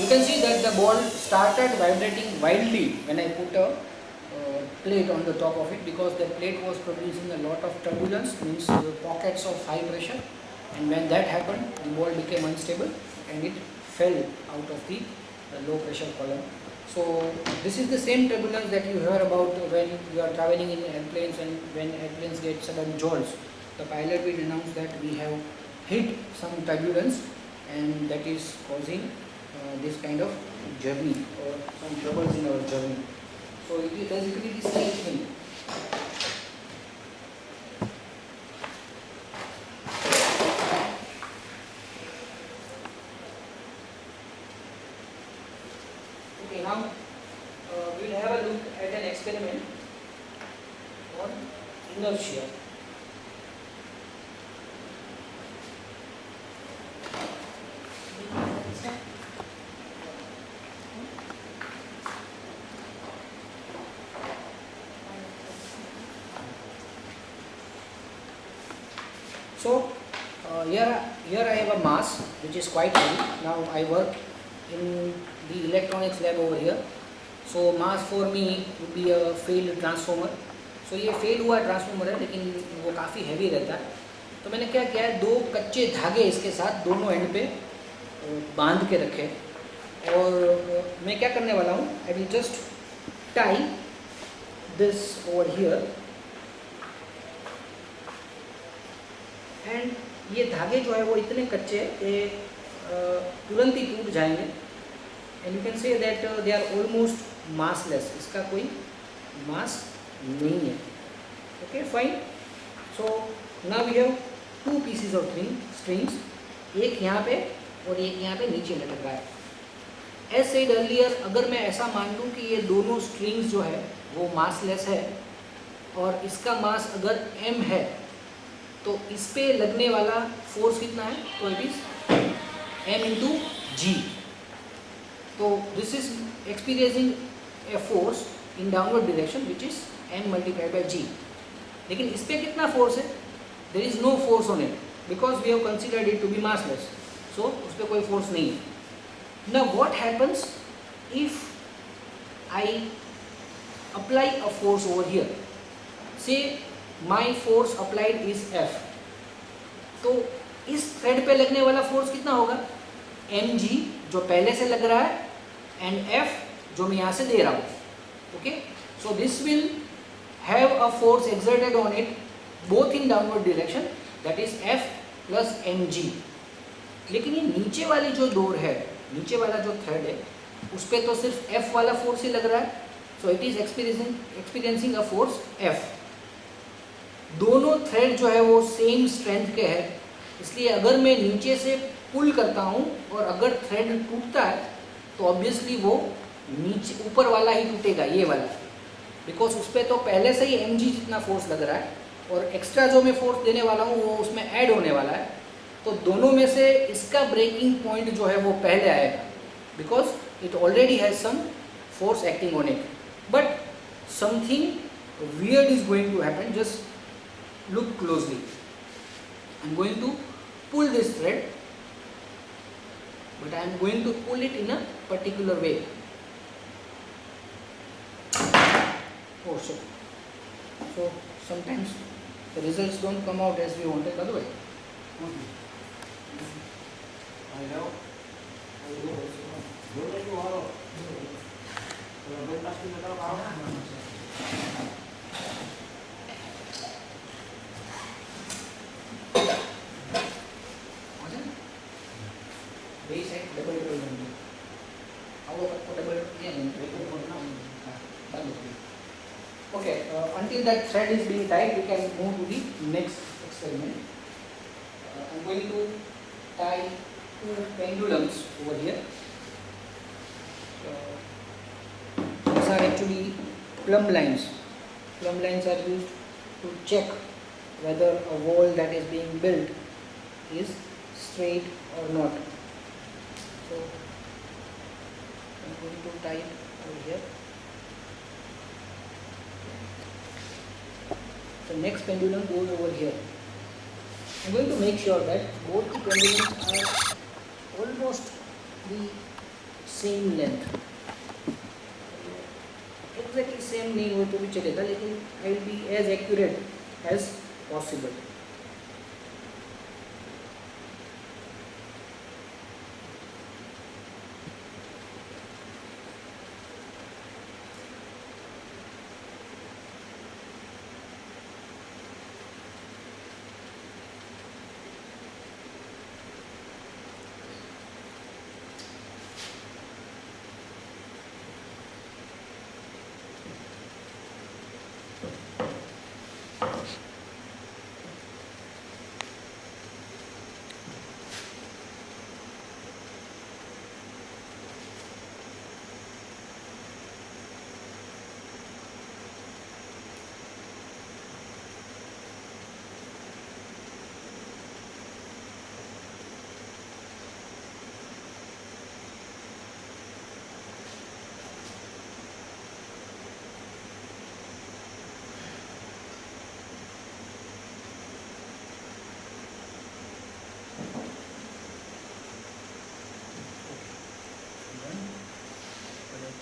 You can see that the ball started vibrating wildly when I put a plate on the top of it, because the plate was producing a lot of turbulence, means pockets of high pressure, and when that happened the ball became unstable and it fell out of the low pressure column. So this is the same turbulence that you hear about when you are traveling in airplanes, and when airplanes get sudden jolts, the pilot will announce that we have hit some turbulence and that is causing this kind of journey or some troubles in our journey. So it is basically the same thing. Okay, now we will have a look at an experiment on inertia. So here I have a mass which is quite heavy. Now I work in the electronics lab over here. So mass for me would be a failed transformer. So ये fail हुआ transformer है, लेकिन वो काफ़ी heavy रहता है. तो मैंने क्या किया है, दो कच्चे धागे इसके साथ दोनों एंड पे बांध के रखे, और मैं क्या करने वाला हूँ, I will just tie this over here, and ये धागे जो है वो इतने कच्चे हैं कि तुरंत ही टूट जाएंगे. And you can say that they are almost massless. इसका कोई मास नहीं है. Okay fine. So now we have two pieces of strings, एक यहाँ पे और एक यहाँ पे नीचे लटक रहा है. एज सेड अर्लियर, अगर मैं ऐसा मान लूँ कि ये दोनों स्ट्रिंग्स जो है वो मासलेस है और इसका मास अगर m है, तो इस पे लगने वाला फोर्स कितना है, तो it is m into g. तो this is experiencing a force in downward direction which is m multiplied by g. लेकिन इस पे कितना फोर्स है, there is no force on it because we have considered it to be massless. So उस पर कोई force नहीं है. Now what happens if I apply a force over here? Say my force applied is F. तो इस thread पे लगने वाला फोर्स कितना होगा? mg जो पहले से लग रहा है एंड F जो मैं यहाँ से दे रहा हूँ. Okay, so this will have a force exerted on it both in downward direction, that is F plus mg. लेकिन ये नीचे वाली जो डोर है, नीचे वाला जो थ्रेड है, उस पर तो सिर्फ F वाला फोर्स ही लग रहा है. So it is experiencing a force F. दोनों थ्रेड जो है वो सेम स्ट्रेंथ के है, इसलिए अगर मैं नीचे से पुल करता हूँ और अगर थ्रेड टूटता है तो ऑब्वियसली वो नीचे ऊपर वाला ही टूटेगा, ये वाला, बिकॉज उस पर तो पहले से ही mg जितना फोर्स लग रहा है और एक्स्ट्रा जो मैं फोर्स देने वाला हूँ वो उसमें ऐड होने वाला है. तो दोनों में से इसका ब्रेकिंग पॉइंट जो है वो पहले आएगा, because it already has some force acting on it. But something weird is going to happen. Just look closely. I'm going to pull this thread, but I am going to pull it in a particular way. Oh, so sometimes the results don't come out as we wanted. By the way,
I know. I do also. Don't let you all. Don't touch me at all.
base है double double बनती है. अब वो double ये नहीं triple बोलना बंद हो गई. Okay, until that thread is being tied, we can move to the next experiment. I'm going to tie two pendulums over here. These are actually plumb lines. Plumb lines are used to check whether a wall that is being built is straight or not. So I'm going to tie it over here. The next pendulum goes over here. I'm going to make sure that both the pendulums are almost the same length. Exactly same नहीं हो तो भी चलेगा, लेकिन I will be as accurate as possible.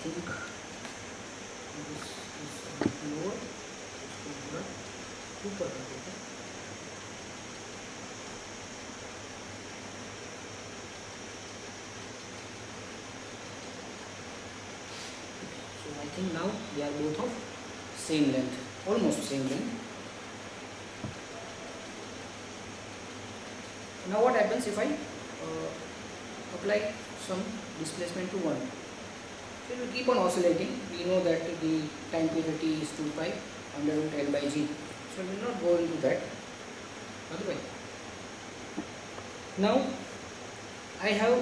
think this is a bit lower, इसको पूरा ऊपर कर देते हैं. So I think now they are both of same length, almost same length. Now what happens if I apply some displacement to one? So it will keep on oscillating. We know that the time period t is 2 pi under root L by g. So we will not go into that. Otherwise, now I have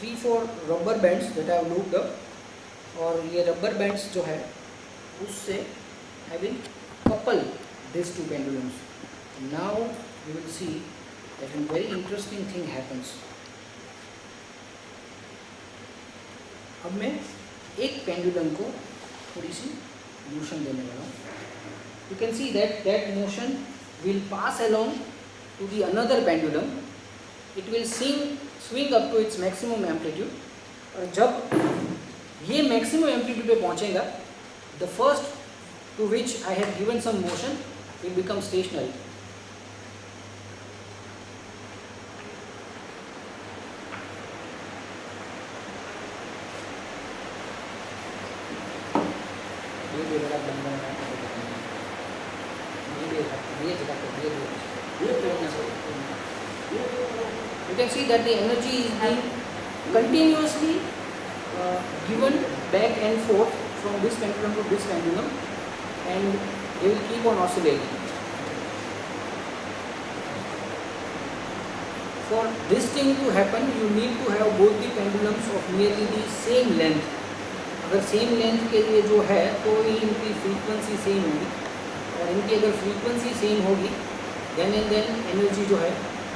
3-4 rubber bands that I have looped up, और ये rubber bands जो है उससे I will couple these two pendulums. Now you will see that a very interesting thing happens. अब मैं एक pendulum को थोड़ी सी मोशन देने वाला हूँ. You can see that motion will pass along to the another pendulum. It will swing up to its maximum amplitude, जब ये मैक्सिमम एम्पलीट्यूड पे पहुंचेगा, the first two which I have given some motion will become stationary. You can see that the energy is being continuously given back and forth from this pendulum to this pendulum, and they will keep on oscillating. For this thing to happen, you need to have both the pendulums of nearly the same length. अगर same length के लिए जो है तो ही इनकी frequency same होगी, और इनकी अगर फ्रीक्वेंसी सेम होगी देन एंड देन एनर्जी जो है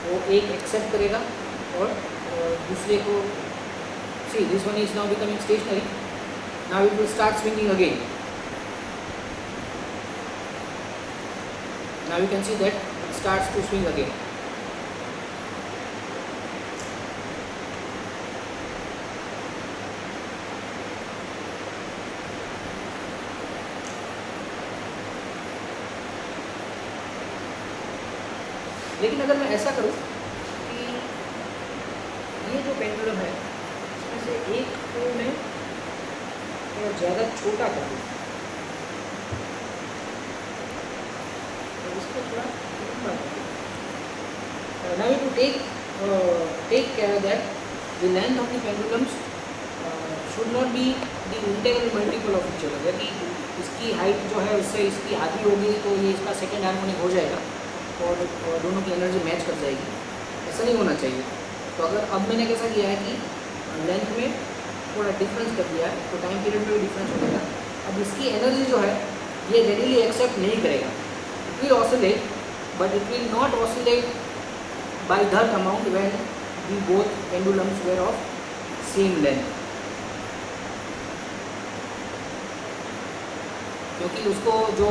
वो एक एक्सेप्ट करेगा और दूसरे को. See this one is now becoming stationary. Now it will start swinging again. Now you can see that it starts to swing again. लेकिन अगर मैं ऐसा करूं कि ये जो पेंडुलम है इसमें से एक को मैं थोड़ा ज़्यादा छोटा कर दूँ और इसको थोड़ा लंबा कर दूँ. Now you to take care that the length of the pendulums should not be the integral multiple of each other. यदि इसकी हाइट जो है उससे इसकी आधी होगी तो ये इसका सेकेंड हार्मोनिक हो जाएगा और दोनों की एनर्जी मैच कर जाएगी. ऐसा नहीं होना चाहिए. तो अगर अब मैंने कैसा किया है कि लेंथ में थोड़ा डिफरेंस कर दिया है तो टाइम पीरियड में भी डिफरेंस हो जाएगा. अब इसकी एनर्जी जो है ये रेडीली एक्सेप्ट नहीं करेगा. It will oscillate but it will not oscillate by that amount when we both pendulums were of same length, क्योंकि उसको जो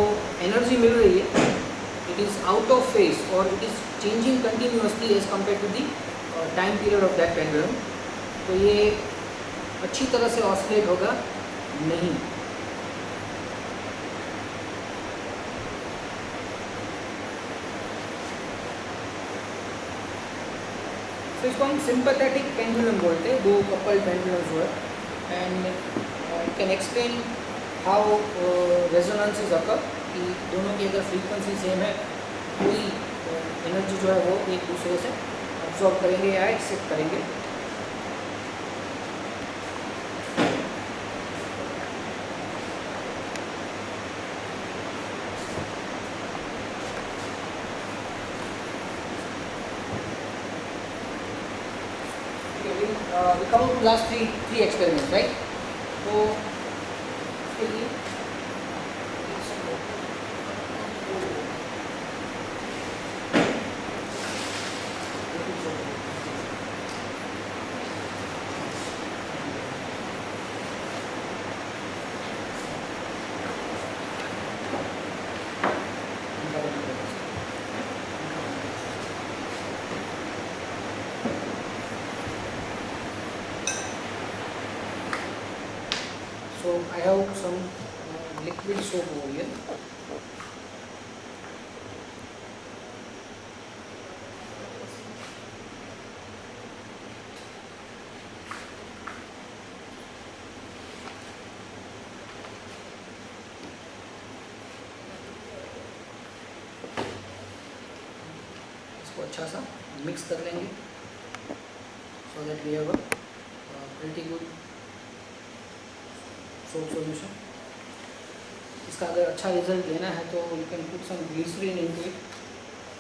एनर्जी मिल रही है it is out of phase or it is changing continuously as compared to the time period of that pendulum. तो ये अच्छी तरह से ऑसिलेट होगा नहीं. तो इसको हम सिंपैथेटिक पेंडुलम बोलते हैं. दो कपल पेंडुलम्स हुए and you can explain how resonance is occur, कि दोनों की अगर फ्रीक्वेंसी सेम है कोई एनर्जी जो है वो एक दूसरे से अब्सॉर्ब करेंगे या एक्सेप्ट करेंगे. We come to last three experiments, right? तो इसके लिए so I have some liquid soap over here. इसको अच्छा सा मिक्स कर लेंगे so that we have a pretty good soap solution. इसका अगर अच्छा रिजल्ट लेना है तो you can put some glycerine into it,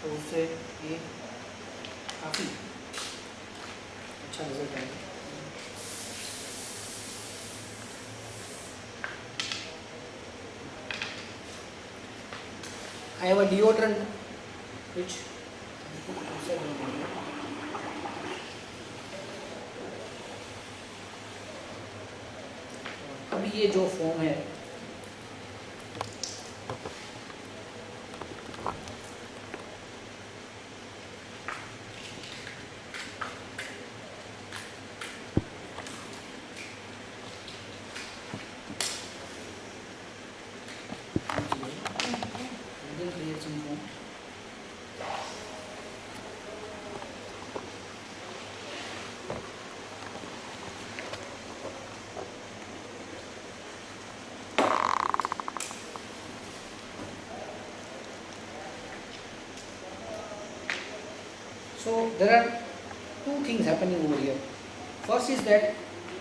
तो उससे ये काफ़ी अच्छा रिजल्ट आएगा. I have a deodorant which अभी ये जो फोम है So there are two things happening over here. First is that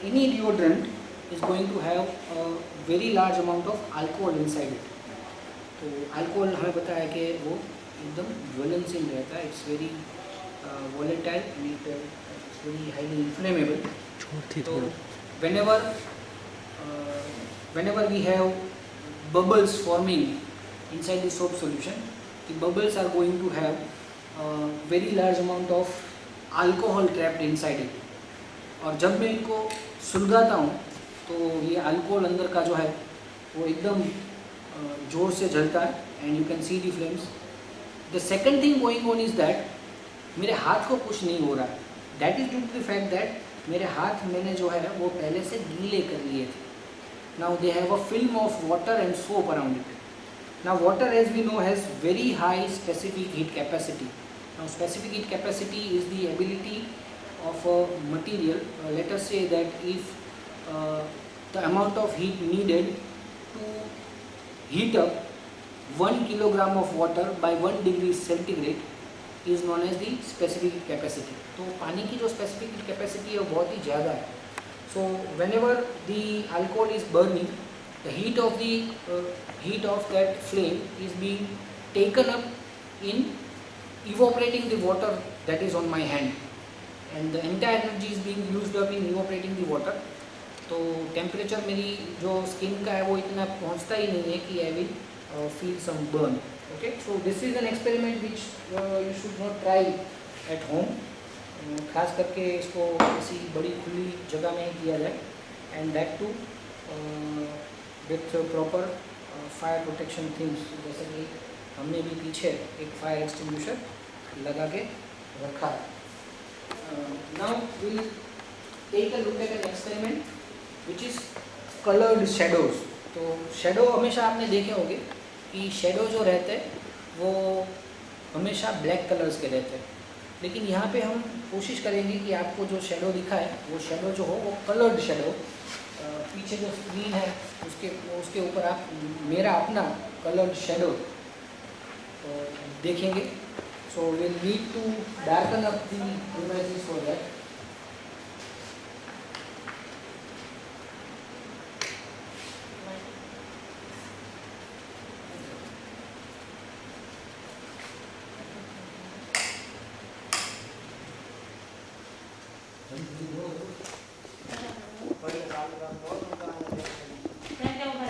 any deodorant is going to have a very large amount of alcohol inside it. तो alcohol हमें पता है कि वो एकदम ज्वलनशील रहता है, it's very volatile and it's very highly inflammable. So whenever we have bubbles forming inside the soap solution, the bubbles are going to have a very large amount of alcohol trapped inside it. और जब मैं इनको सुलगाता हूँ तो ये alcohol अंदर का जो है वो एकदम जोर से जलता है and you can see the flames. The second thing going on is that मेरे हाथ को कुछ नहीं हो रहा है. That is due to the fact that मेरे हाथ मैंने जो है वो पहले से गीले कर लिए थे. Now they have a film of water and soap around it. Now water as we know has very high specific heat capacity. Now specific heat capacity is the ability of a material, let us say that if the amount of heat needed to heat up 1 kilogram of water by 1 degree centigrade is known as the specific heat capacity. तो पानी की जो specific heat capacity है वो बहुत ही ज़्यादा है. So whenever the alcohol is burning, the heat of that flame is being taken up in evaporating the water that is on my hand. And the entire energy is being used up in evaporating the water. तो temperature मेरी जो skin का है वो इतना पहुंचता ही नहीं है कि I will feel some burn. Okay, so this is an experiment which you should not try at home. खास करके इसको किसी बड़ी खुली जगह में ही किया जाए and that too with proper fire protection things. जैसे कि हमने भी पीछे एक फायर एक्सटिंग्विशर लगा के रखा है. Now we'll take a look at an experiment which is colored shadows. तो shadow हमेशा आपने देखे होंगे कि shadow जो रहते हैं वो हमेशा black colors के रहते हैं, लेकिन यहाँ पे हम कोशिश करेंगे कि आपको जो shadow दिखा है वो shadow जो हो वो colored shadow. पीछे जो स्क्रीन है उसके ऊपर आप मेरा अपना colored shadow देखेंगे. So we'll need to darken up the images for that.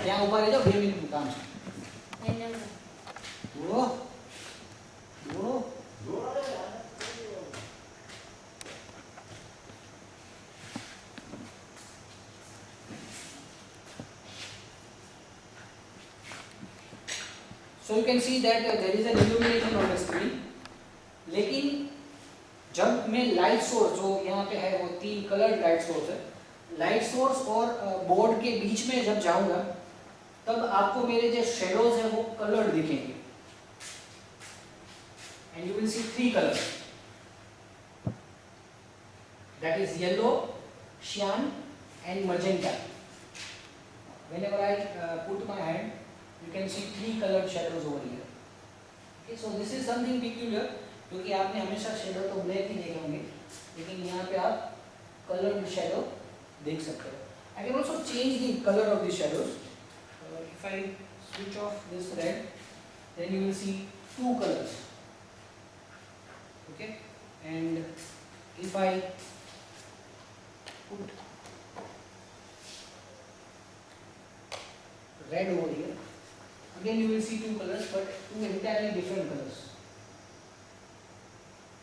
यहाँ ऊपर है जो 2 मिनट काम है. वो So you can see that there is an illumination on the screen. लेकिन जब मैं लाइट सोर्स जो यहाँ पे है वो 3 कलर्ड लाइट सोर्स है, लाइट सोर्स और बोर्ड के बीच में जब जाऊंगा तब आपको मेरे जो शेडोज है वो कलर्ड दिखेंगे. And you will see 3 colors. That is yellow, cyan and magenta. Whenever I put my hand, you can see 3 colored shadows over here. Okay, so this is something peculiar क्योंकि आपने हमेशा shadow तो black ही देखे होंगे, लेकिन यहाँ पे आप कलर्ड शेडो देख सकते हो. I can also change the color of the shadows. If I switch off this red, then you will see 2 colors. Okay, and if I put red over here, again you will see 2 colors, but 2 entirely different colors.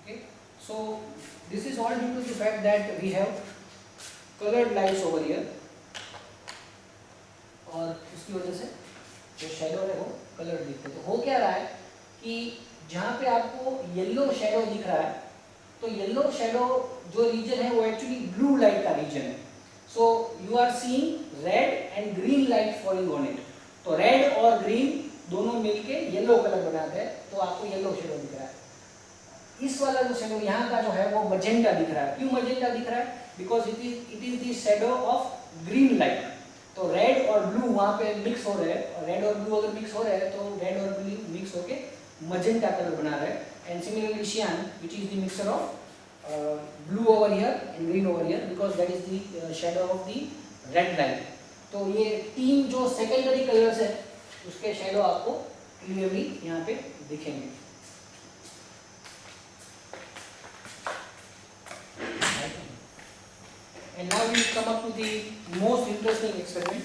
Okay, so this is all due to the fact that we have colored lights over here, और उसकी वजह से जो shadow है वो colour दिखते हैं. तो हो क्या रहा है कि जहाँ पे आपको येलो शेडो दिख रहा है तो येलो शेडो जो रीजन है वो एक्चुअली ब्लू लाइट का रीजन है. So you are seeing red and green light falling on it. तो रेड और ग्रीन दोनों मिलके येलो कलर बनाते हैं, तो आपको येलो शेडो दिख रहा है. इस वाला जो शेडो यहाँ का जो है वो मजेंटा दिख रहा है. क्यों मजेंटा दिख रहा है? Because it is the shadow of green light. तो रेड और ब्लू वहाँ पे मिक्स हो रहे हैं, और रेड और ब्लू अगर मिक्स हो रहे हैं तो रेड और ब्लू मिक्स होके मजेंटा कलर बना रहे हैं. and similarly cyan, which is the mixture of blue over here and green over here, because that is the shadow of the red line. तो ये तीन जो सेकेंडरी कलर्स है उसके शेडो आपको क्लियरली यहाँ पे दिखेंगे. And now we come up to the most interesting experiment.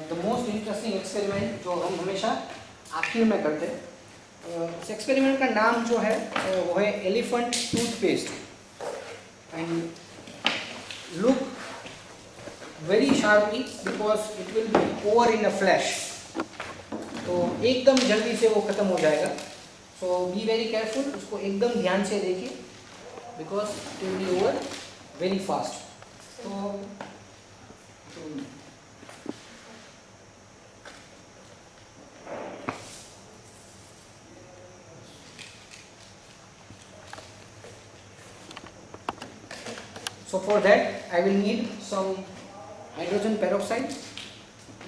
The most interesting experiment जो हम हमेशा आखिर में करते हैं. इस एक्सपेरिमेंट का नाम जो है वो है elephant toothpaste. And look very sharply because it will be over in a flash. तो एकदम जल्दी से वो ख़त्म हो जाएगा. सो बी वेरी केयरफुल, उसको एकदम ध्यान से देखिए because it will be over very fast. तो So for that I will need some hydrogen peroxide.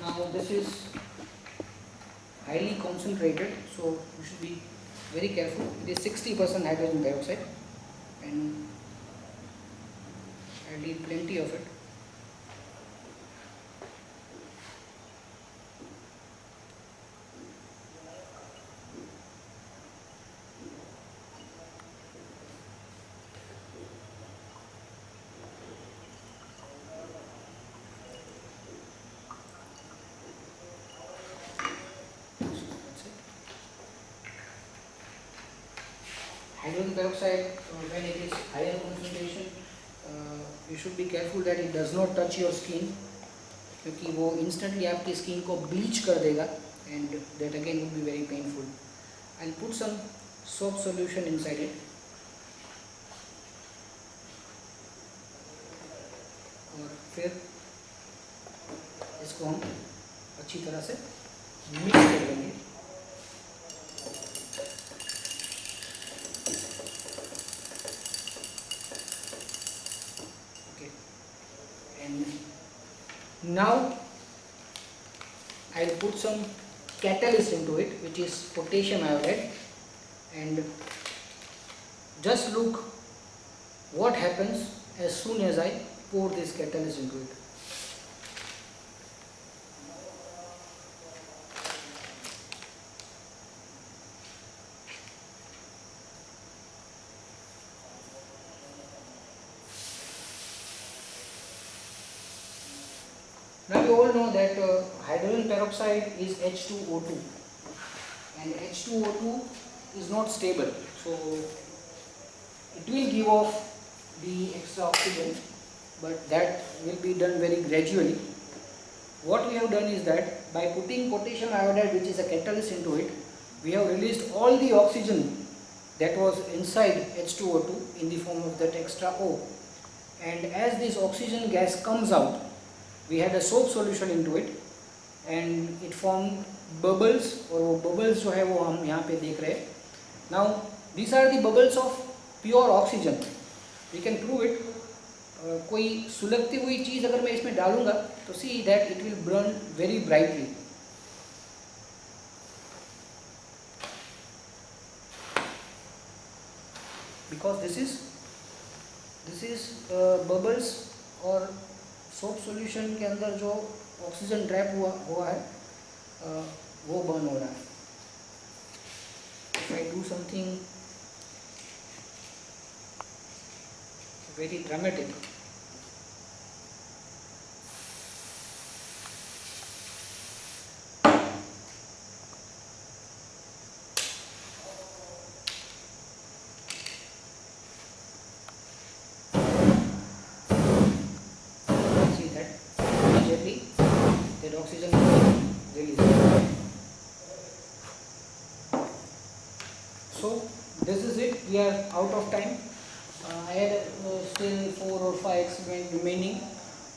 Now this is highly concentrated, so you should be very careful. It is 60% hydrogen peroxide and I need plenty of it. Hydrogen peroxide, when it is higher concentration, you should be careful that it does not touch your skin, क्योंकि वो instantly आपकी skin को bleach कर देगा and that again would be very painful. I'll put some soap solution inside it. और फिर इसको हम अच्छी तरह से मिक्स कर लेंगे. Now I'll put some catalyst into it, which is potassium iodide, and just look what happens as soon as I pour this catalyst into it. Now you all know that hydrogen peroxide is H2O2 and H2O2 is not stable, so it will give off the extra oxygen, but that will be done very gradually. What we have done is that by putting potassium iodide, which is a catalyst, into it, we have released all the oxygen that was inside H2O2 in the form of that extra O, and as this oxygen gas comes out, we had a soap solution into it and it formed bubbles, और वो bubbles जो है वो हम यहाँ पे देख रहे हैं. Now these are the bubbles of pure oxygen. We can prove it. कोई सुलगती हुई चीज़ अगर मैं इसमें डालूँगा तो see that it will burn very brightly. Because this is bubbles और सोप सॉल्यूशन के अंदर जो ऑक्सीजन ट्रैप हुआ है वो बर्न हो रहा है. If I do something very dramatic, oxygen release. So this is it. We are out of time. I had still 4 or 5 experiments remaining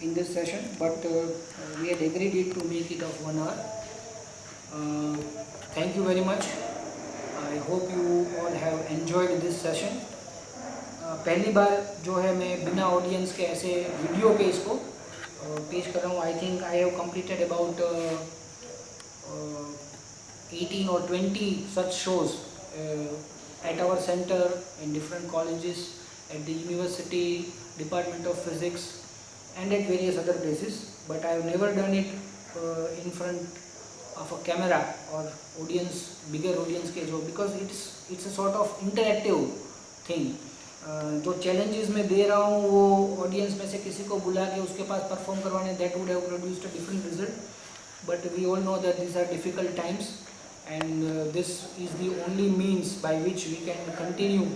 in this session, but we had agreed it to make it of 1 hour. Thank you very much. I hope you all have enjoyed this session. पहली बार जो है मैं बिना audience के ऐसे video पे इसको पेश कर रहा हूँ. I think I have completed about 18 or 20 such shows at our center, in different colleges, at the university, Department of Physics, and at various other places. But I have never done it in front of a camera or audience, bigger audience के जो, because it's a sort of interactive thing. जो challenges मैं दे रहा हूँ वो audience में से किसी को बुला के उसके पास perform करवाने, that would have produced a different result. But we all know that these are difficult times, and this is the only means by which we can continue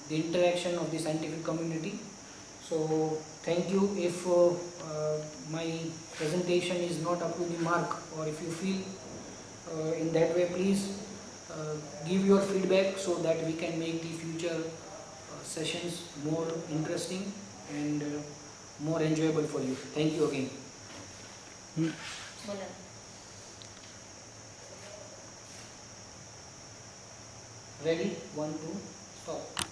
the interaction of the scientific community. So thank you. If my presentation is not up to the mark, or if you feel in that way, please give your feedback so that we can make the future sessions more interesting and more enjoyable for you. Thank you again. Ready? 1, 2, stop.